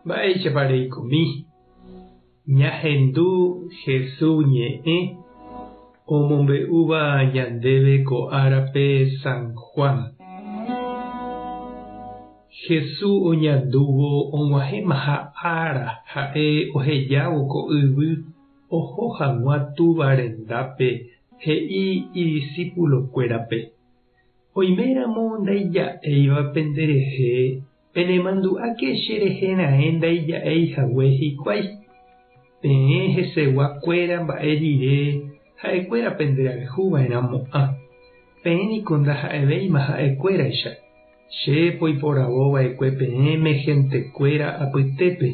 Mba'éichapareikomi. Ñahendu Jesús ñe'ẽ omombe'úva ñandéve ko árape San Juan. Jesús oñandúvo og̃uahẽmaha ára ha'e ohejávo ko yvy oho hag̃ua túva rendápe he'i idiscípulokuérape. Oiméramo ndaija'éiva penderehe penemandu'áke cherehera'e ndaija'éihague hikuái. Peẽ heseguakuéra mba'e rire ha'ekuéra penderayhuva'erãmo'ã. Peẽniko ndaha'evéima ha'ekuéraicha. Chépo iporavova'ekue peẽme gentekuéra apytépe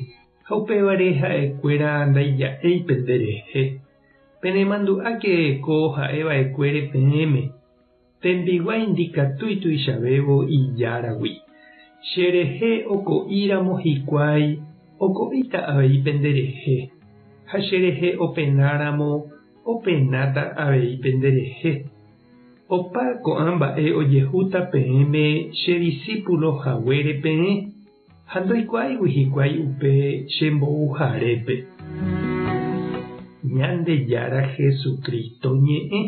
ha upévare ha'ekuéra ndaija'éi penderehe. Penemandu'áke ko ha'eva'ekuére peẽme. Tembiguái ndikatúi tuichavévo ijáragui. Cherehe oko'íramo hikuái oko'íta avei penderehe. Ha cherehe openáramo openáta avei penderehe. Opa ko'ã mba'e ojehúta peẽme che discípulohaguére peẽ ha ndoikuáigui hikuái upe chembo'uharépe. Ñandejára Jesukristo ñe'ẽ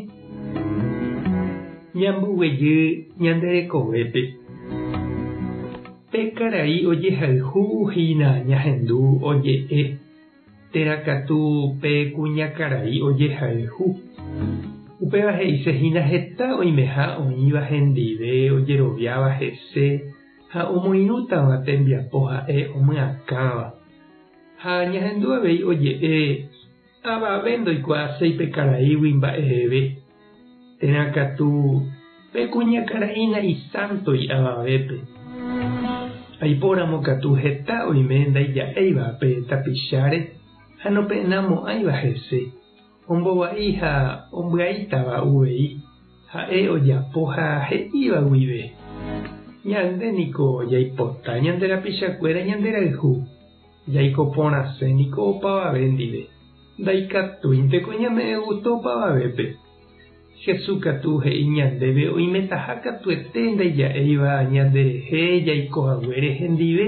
ñamboguejy ñanderekovépe. Pe karai ojehayhúhína ñahendu oje'e. Terakatu pe kuñakarai ojehayhu. Upéva he'isehína heta oimeha oĩva hendive ojeroviáva hese ha omoirũtava tembiapo ha'e omyakãva. Ha ñahendu avei oje'e avave ndoikuaaséi pe karaígui mba'eve. Terakatu pe kuñakaraína isántoi avavépe. Aipóramo katu heta oime ndaija'éiva pe tapicháre ha nope'ẽnamo'ãiva hese. Ombova'i ha ombya'ítava uvei ha'e ojapo ha he'íva guive. Ñandéniko jaipota ñanderapichakuéra ñanderayhu. Jaiko porãséniko opavave ndive. Ndaikatúinteko ñame'ẽ gusto opavavépe. Jesús katu he'i ñandéve oimetaha katuete ndaija'éiva ñanderehe jaikohaguére hendive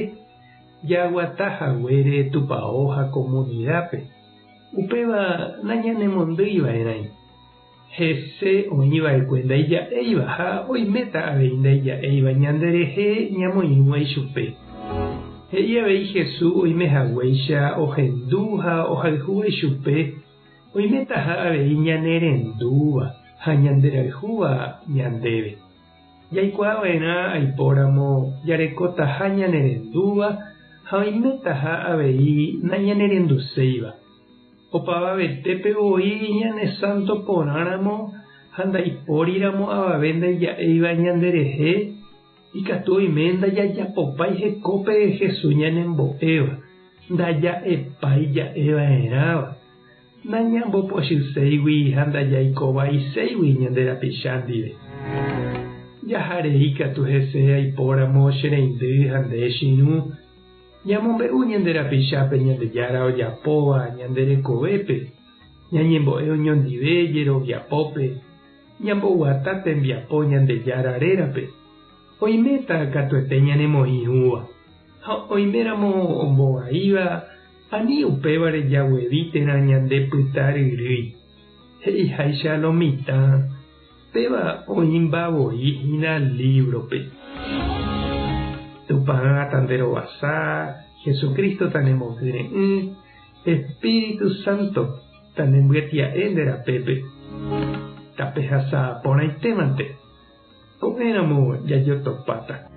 jaguatahaguére tupão ha comunidápe. Upéva nañanemondýiva'erãi. Hese oĩva'ekue ndaija'éiva ha oiméta avei ndaija'éiva ñanderehe ñamoirũvai chupe. He'i avei Jesús oimehaguéicha ohendu ha ohayhúvai chupe oimétaha avei ñanerendúva ha ñanderayhúva ñandéve. Jaikuaava'erã aipóramo jarekotaha ñanerendúva ha oimétaha avei nañanerenduséiva. Opavavetépe voi ñane santo porãramo ha ndaipóríramo avave ndaija'éiva ñanderehe ikatu oime ndajajapópai hekópe Jesús ñanembo'éva ndaja'epai ja'eva'erãva. Nañambopochyséigui ha ndajaikovaiséigui ñanderapicha ndive. Jaharei katu hese aipóramo chereindy ha nde chiru ñamombe'u ñanderapichápe Ñandejára ojapóva ñanderekovépe ñañembo'e oñondive jeroviapópe ñamboguata tembiapo Ñandejára rérape. Oiméta katuete ñanemoirũva ha oiméramo ombovaíva ani upévare jaguevítera ñandepytaryrýi. He'iháicha lo mitã péva oĩmbavoíhina librope. Tupã tanderovasa, Jesucristo tanembohyre'ỹ, Espíritu Santo tanembyatia'e nderapépe. Tapehasa porãitémante. Ko'ẽramo jajotopáta.